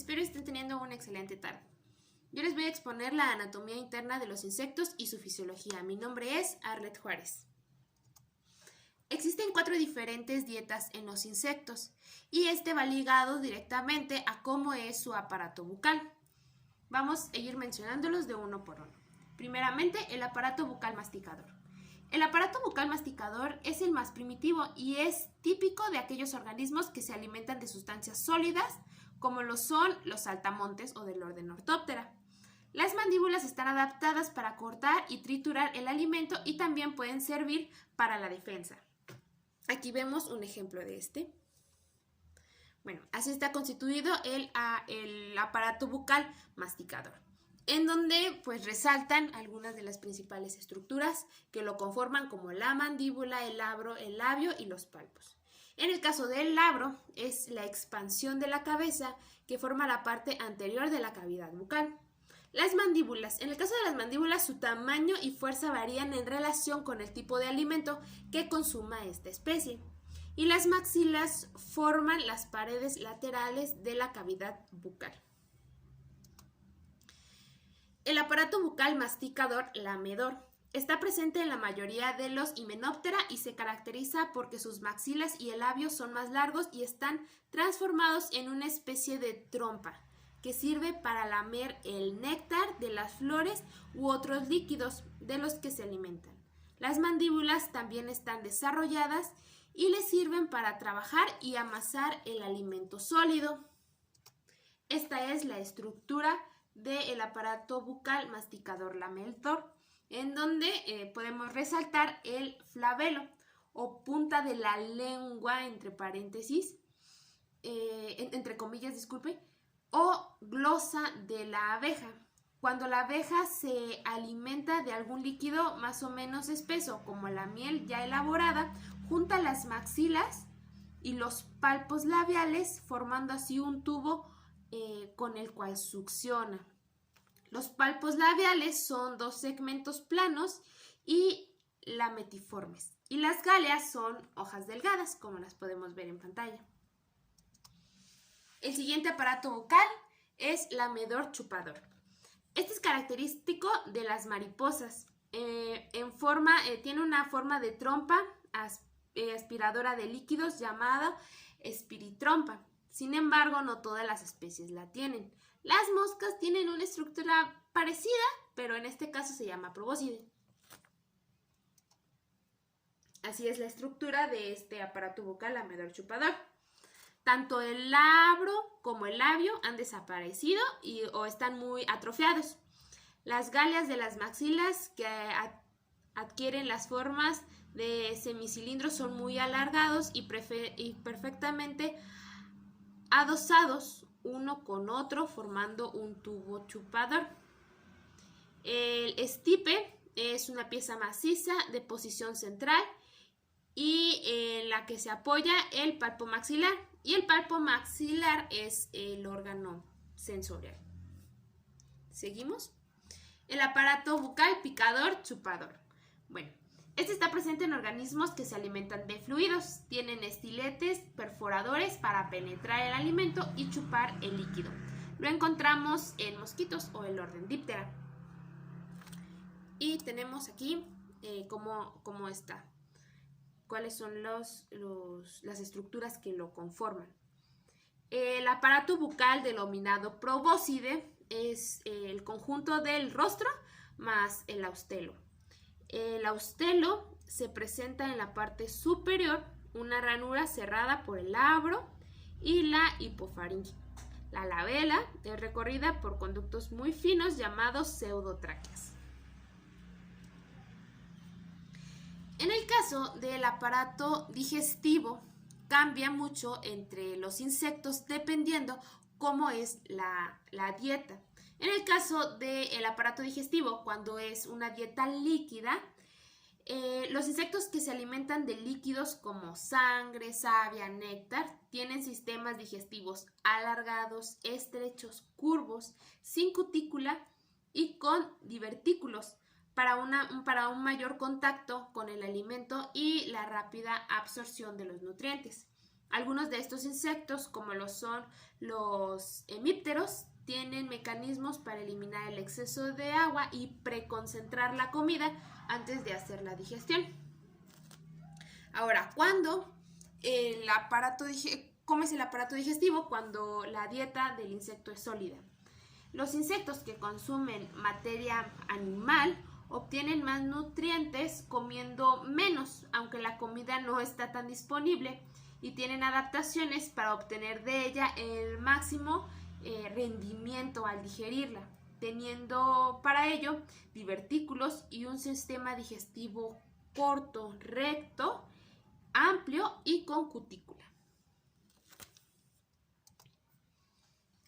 Espero estén teniendo una excelente tarde. Yo les voy a exponer la anatomía interna de los insectos y su fisiología. Mi nombre es Arlet Juárez. Existen 4 diferentes dietas en los insectos y este va ligado directamente a cómo es su aparato bucal. Vamos a ir mencionándolos de uno por uno. Primeramente, el aparato bucal masticador. El aparato bucal masticador es el más primitivo y es típico de aquellos organismos que se alimentan de sustancias sólidas, como lo son los saltamontes o del orden Orthoptera. Las mandíbulas están adaptadas para cortar y triturar el alimento y también pueden servir para la defensa. Aquí vemos un ejemplo de este. Bueno, así está constituido el aparato bucal masticador, en donde pues resaltan algunas de las principales estructuras que lo conforman, como la mandíbula, el labio y los palpos. En el caso del labro, es la expansión de la cabeza que forma la parte anterior de la cavidad bucal. Las mandíbulas. En el caso de las mandíbulas, su tamaño y fuerza varían en relación con el tipo de alimento que consuma esta especie. Y las maxilas forman las paredes laterales de la cavidad bucal. El aparato bucal masticador lamedor está presente en la mayoría de los Hymenoptera y se caracteriza porque sus maxilas y el labio son más largos y están transformados en una especie de trompa que sirve para lamer el néctar de las flores u otros líquidos de los que se alimentan. Las mandíbulas también están desarrolladas y les sirven para trabajar y amasar el alimento sólido. Esta es la estructura del aparato bucal masticador lamedor, en donde podemos resaltar el flabelo o punta de la lengua, entre paréntesis, entre comillas, disculpe, o glosa de la abeja. Cuando la abeja se alimenta de algún líquido más o menos espeso, como la miel ya elaborada, junta las maxilas y los palpos labiales, formando así un tubo con el cual succiona. Los palpos labiales son 2 segmentos planos y lametiformes, y las galeas son hojas delgadas, como las podemos ver en pantalla. El siguiente aparato bucal es lamedor chupador. Este es característico de las mariposas. Tiene una forma de trompa aspiradora de líquidos llamada espiritrompa. Sin embargo, no todas las especies la tienen. Las moscas tienen una estructura parecida, pero en este caso se llama probóscide. Así es la estructura de este aparato bucal lamedor chupador. Tanto el labro como el labio han desaparecido o están muy atrofiados. Las galeas de las maxilas, que adquieren las formas de semicilindros, son muy alargados y perfectamente adosados uno con otro, formando un tubo chupador. El estipe es una pieza maciza de posición central y en la que se apoya el palpo maxilar, y el palpo maxilar es el órgano sensorial. ¿Seguimos? El aparato bucal picador chupador. Bueno, este está presente en organismos que se alimentan de fluidos. Tienen estiletes perforadores para penetrar el alimento y chupar el líquido. Lo encontramos en mosquitos o el orden Diptera. Y tenemos aquí cómo está. Cuáles son las estructuras que lo conforman. El aparato bucal denominado probóscide es el conjunto del rostro más el austelo. El austelo se presenta en la parte superior, una ranura cerrada por el labro y la hipofaringe. La labela es recorrida por conductos muy finos llamados pseudotráqueas. En el caso del aparato digestivo, cambia mucho entre los insectos dependiendo cómo es la dieta. En el caso del aparato digestivo, cuando es una dieta líquida, los insectos que se alimentan de líquidos como sangre, savia, néctar, tienen sistemas digestivos alargados, estrechos, curvos, sin cutícula y con divertículos para un mayor contacto con el alimento y la rápida absorción de los nutrientes. Algunos de estos insectos, como lo son los hemípteros, tienen mecanismos para eliminar el exceso de agua y preconcentrar la comida antes de hacer la digestión. Ahora, ¿cómo es el aparato digestivo? Cuando la dieta del insecto es sólida. Los insectos que consumen materia animal obtienen más nutrientes comiendo menos, aunque la comida no está tan disponible, y tienen adaptaciones para obtener de ella el máximo rendimiento al digerirla, teniendo para ello divertículos y un sistema digestivo corto, recto, amplio y con cutícula.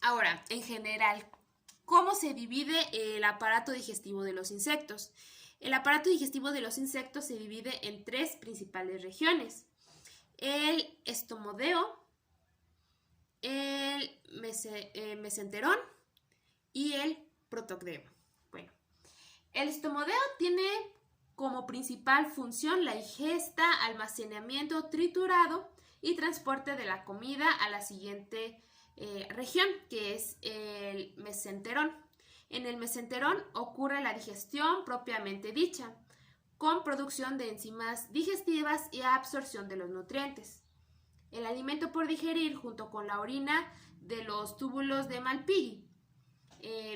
Ahora, en general, ¿cómo se divide el aparato digestivo de los insectos? El aparato digestivo de los insectos se divide en 3 principales regiones: el estomodeo, el mesenterón y el protogdeo. Bueno, el estomodeo tiene como principal función la ingesta, almacenamiento, triturado y transporte de la comida a la siguiente región, que es el mesenterón. En el mesenterón ocurre la digestión propiamente dicha, con producción de enzimas digestivas y absorción de los nutrientes. El alimento por digerir, junto con la orina de los túbulos de Malpighi,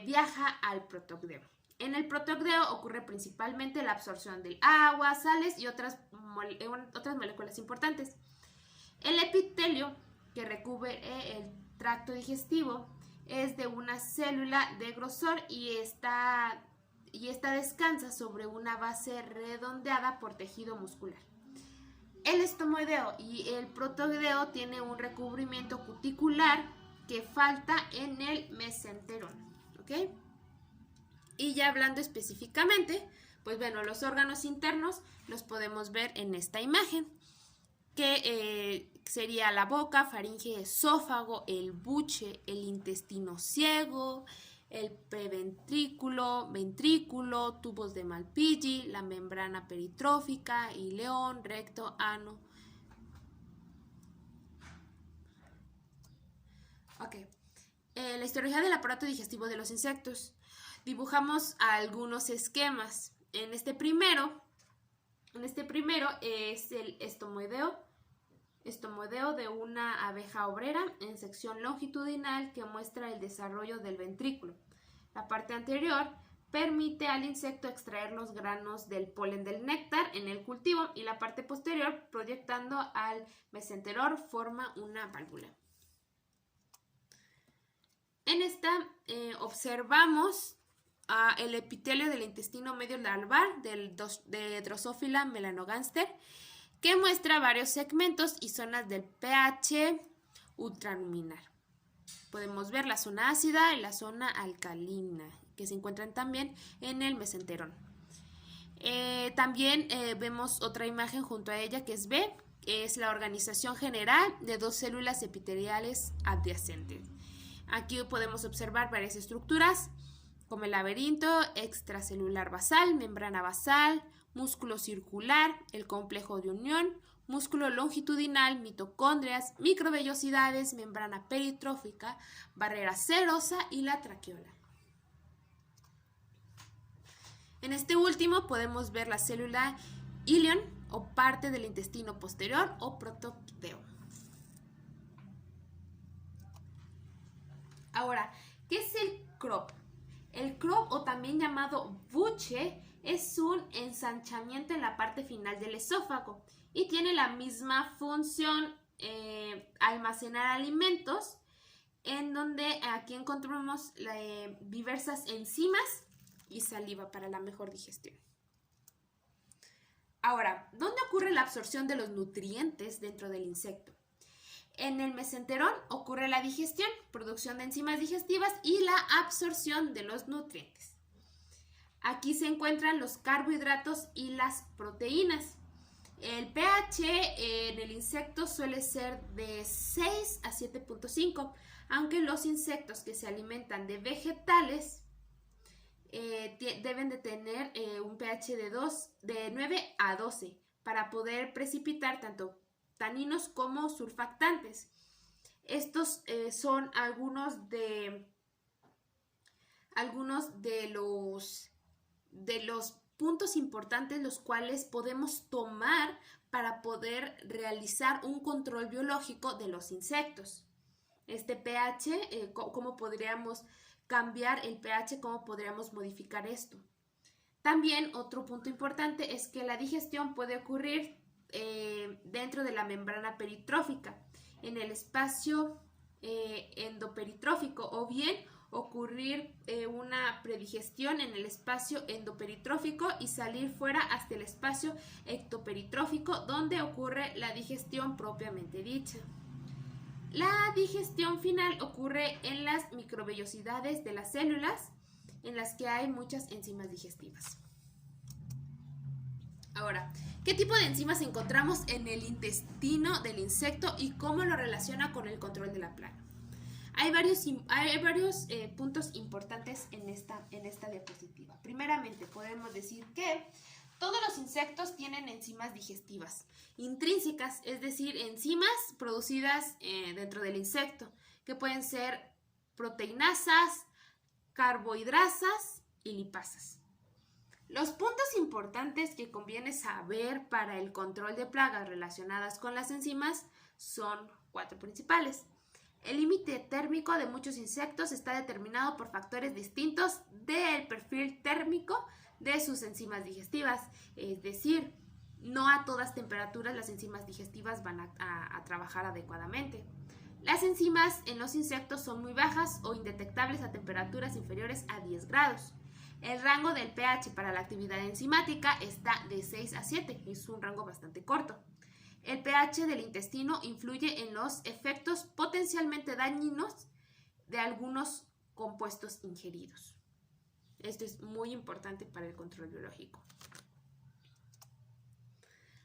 viaja al protogdeo. En el protogdeo ocurre principalmente la absorción del agua, sales y otras moléculas importantes. El epitelio que recubre el tracto digestivo es de una célula de grosor y esta descansa sobre una base redondeada por tejido muscular. El estomodeo y el protogdeo tienen un recubrimiento cuticular que falta en el mesenterón, ¿ok? Y ya hablando específicamente, pues bueno, los órganos internos los podemos ver en esta imagen, que sería la boca, faringe, esófago, el buche, el intestino ciego, el preventrículo, ventrículo, tubos de Malpighi, la membrana peritrófica, ileón, recto, ano. Ok. La histología del aparato digestivo de los insectos. Dibujamos algunos esquemas. En este primero es el estomodeo de una abeja obrera en sección longitudinal que muestra el desarrollo del ventrículo. La parte anterior permite al insecto extraer los granos del polen del néctar en el cultivo y la parte posterior, proyectando al mesenterón, forma una válvula. En esta observamos el epitelio del intestino medio larval de Drosophila melanogaster, que muestra varios segmentos y zonas del pH ultraluminar. Podemos ver la zona ácida y la zona alcalina, que se encuentran también en el mesenterón. También vemos otra imagen junto a ella, que es B, que es la organización general de 2 células epiteliales adyacentes. Aquí podemos observar varias estructuras, como el laberinto extracelular basal, membrana basal, músculo circular, el complejo de unión, músculo longitudinal, mitocondrias, microvellosidades, membrana peritrófica, barrera serosa y la traqueola. En este último podemos ver la célula ileón o parte del intestino posterior o protogdeo. Ahora, ¿qué es el CROP? El CROP, o también llamado buche, es un ensanchamiento en la parte final del esófago y tiene la misma función, almacenar alimentos, en donde aquí encontramos diversas enzimas y saliva para la mejor digestión. Ahora, ¿dónde ocurre la absorción de los nutrientes dentro del insecto? En el mesenterón ocurre la digestión, producción de enzimas digestivas y la absorción de los nutrientes. Aquí se encuentran los carbohidratos y las proteínas. El pH en el insecto suele ser de 6 a 7.5, aunque los insectos que se alimentan de vegetales deben de tener un pH de 9 a 12 para poder precipitar tanto taninos como surfactantes. Estos son algunos de los puntos importantes los cuales podemos tomar para poder realizar un control biológico de los insectos. Este pH, ¿cómo podríamos cambiar el pH? ¿Cómo podríamos modificar esto? También otro punto importante es que la digestión puede ocurrir dentro de la membrana peritrófica, en el espacio endoperitrófico, o bien ocurrir una predigestión en el espacio endoperitrófico y salir fuera hasta el espacio ectoperitrófico, donde ocurre la digestión propiamente dicha. La digestión final ocurre en las microvellosidades de las células, en las que hay muchas enzimas digestivas. Ahora, ¿qué tipo de enzimas encontramos en el intestino del insecto y cómo lo relaciona con el control de la plaga? Hay varios puntos importantes en esta diapositiva. Primeramente, podemos decir que todos los insectos tienen enzimas digestivas intrínsecas, es decir, enzimas producidas dentro del insecto, que pueden ser proteinasas, carbohidrasas y lipasas. Los puntos importantes que conviene saber para el control de plagas relacionadas con las enzimas son 4 principales. El límite térmico de muchos insectos está determinado por factores distintos del perfil térmico de sus enzimas digestivas, es decir, no a todas temperaturas las enzimas digestivas van a trabajar adecuadamente. Las enzimas en los insectos son muy bajas o indetectables a temperaturas inferiores a 10 grados. El rango del pH para la actividad enzimática está de 6 a 7, es un rango bastante corto. El pH del intestino influye en los efectos potencialmente dañinos de algunos compuestos ingeridos. Esto es muy importante para el control biológico.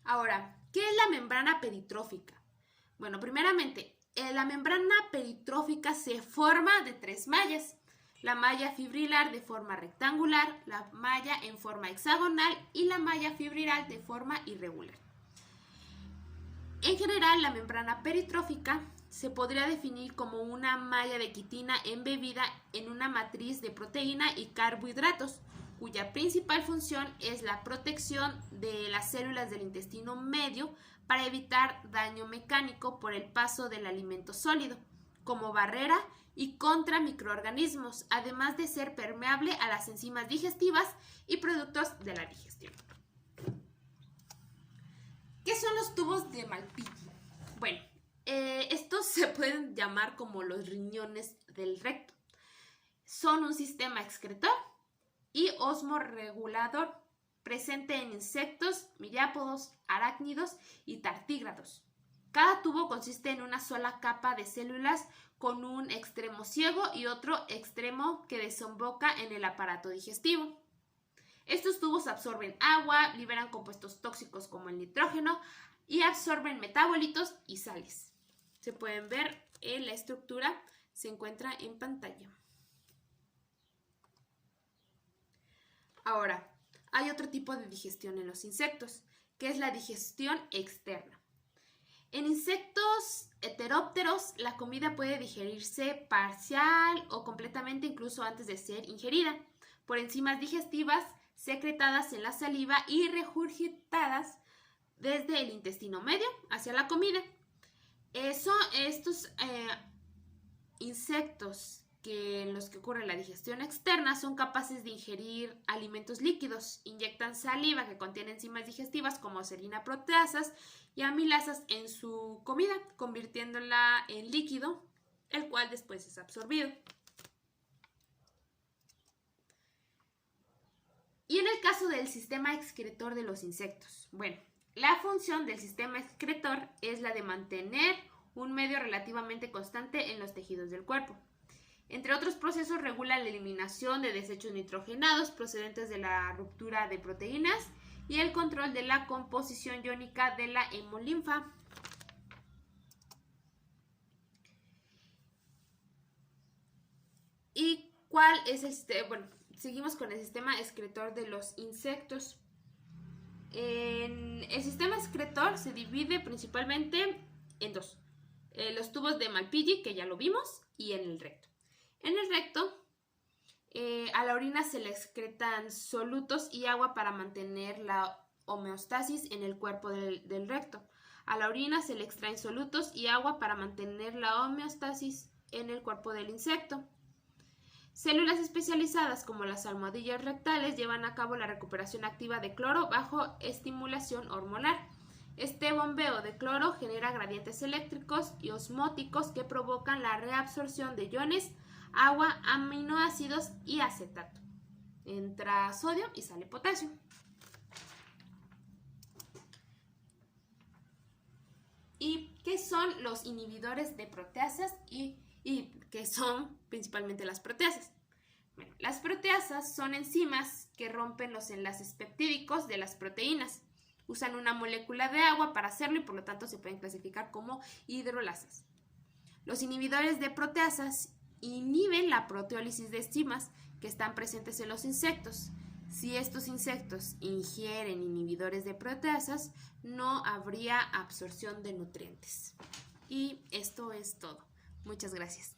Ahora, ¿qué es la membrana peritrófica? Bueno, primeramente, la membrana peritrófica se forma de 3 mallas. La malla fibrilar de forma rectangular, la malla en forma hexagonal y la malla fibrilar de forma irregular. En general, la membrana peritrófica se podría definir como una malla de quitina embebida en una matriz de proteína y carbohidratos, cuya principal función es la protección de las células del intestino medio para evitar daño mecánico por el paso del alimento sólido, como barrera y contra microorganismos, además de ser permeable a las enzimas digestivas y productos de la digestión. ¿Qué son los tubos de Malpighi? Bueno, estos se pueden llamar como los riñones del recto. Son un sistema excretor y osmorregulador presente en insectos, miriápodos, arácnidos y tardígrados. Cada tubo consiste en una sola capa de células con un extremo ciego y otro extremo que desemboca en el aparato digestivo. Estos tubos absorben agua, liberan compuestos tóxicos como el nitrógeno y absorben metabolitos y sales. Se pueden ver en la estructura, se encuentra en pantalla. Ahora, hay otro tipo de digestión en los insectos, que es la digestión externa. En insectos heterópteros, la comida puede digerirse parcial o completamente incluso antes de ser ingerida por enzimas digestivas secretadas en la saliva y regurgitadas desde el intestino medio hacia la comida. Estos insectos en los que ocurre la digestión externa son capaces de ingerir alimentos líquidos, inyectan saliva que contiene enzimas digestivas como serina proteasas y amilasas en su comida, convirtiéndola en líquido, el cual después es absorbido. Y en el caso del sistema excretor de los insectos, bueno, la función del sistema excretor es la de mantener un medio relativamente constante en los tejidos del cuerpo. Entre otros procesos, regula la eliminación de desechos nitrogenados procedentes de la ruptura de proteínas y el control de la composición iónica de la hemolinfa. ¿Y cuál es el sistema? Bueno, seguimos con el sistema excretor de los insectos. El sistema excretor se divide principalmente en dos. Los tubos de Malpighi, que ya lo vimos, y en el recto. En el recto, a la orina se le excretan solutos y agua para mantener la homeostasis en el cuerpo del recto. A la orina se le extraen solutos y agua para mantener la homeostasis en el cuerpo del insecto. Células especializadas como las almohadillas rectales llevan a cabo la recuperación activa de cloro bajo estimulación hormonal. Este bombeo de cloro genera gradientes eléctricos y osmóticos que provocan la reabsorción de iones, agua, aminoácidos y acetato. Entra sodio y sale potasio. ¿Y qué son los inhibidores de proteasas y qué son principalmente las proteasas? Bueno, las proteasas son enzimas que rompen los enlaces peptídicos de las proteínas. Usan una molécula de agua para hacerlo y por lo tanto se pueden clasificar como hidrolasas. Los inhibidores de proteasas inhiben la proteólisis de enzimas que están presentes en los insectos. Si estos insectos ingieren inhibidores de proteasas, no habría absorción de nutrientes. Y esto es todo. Muchas gracias.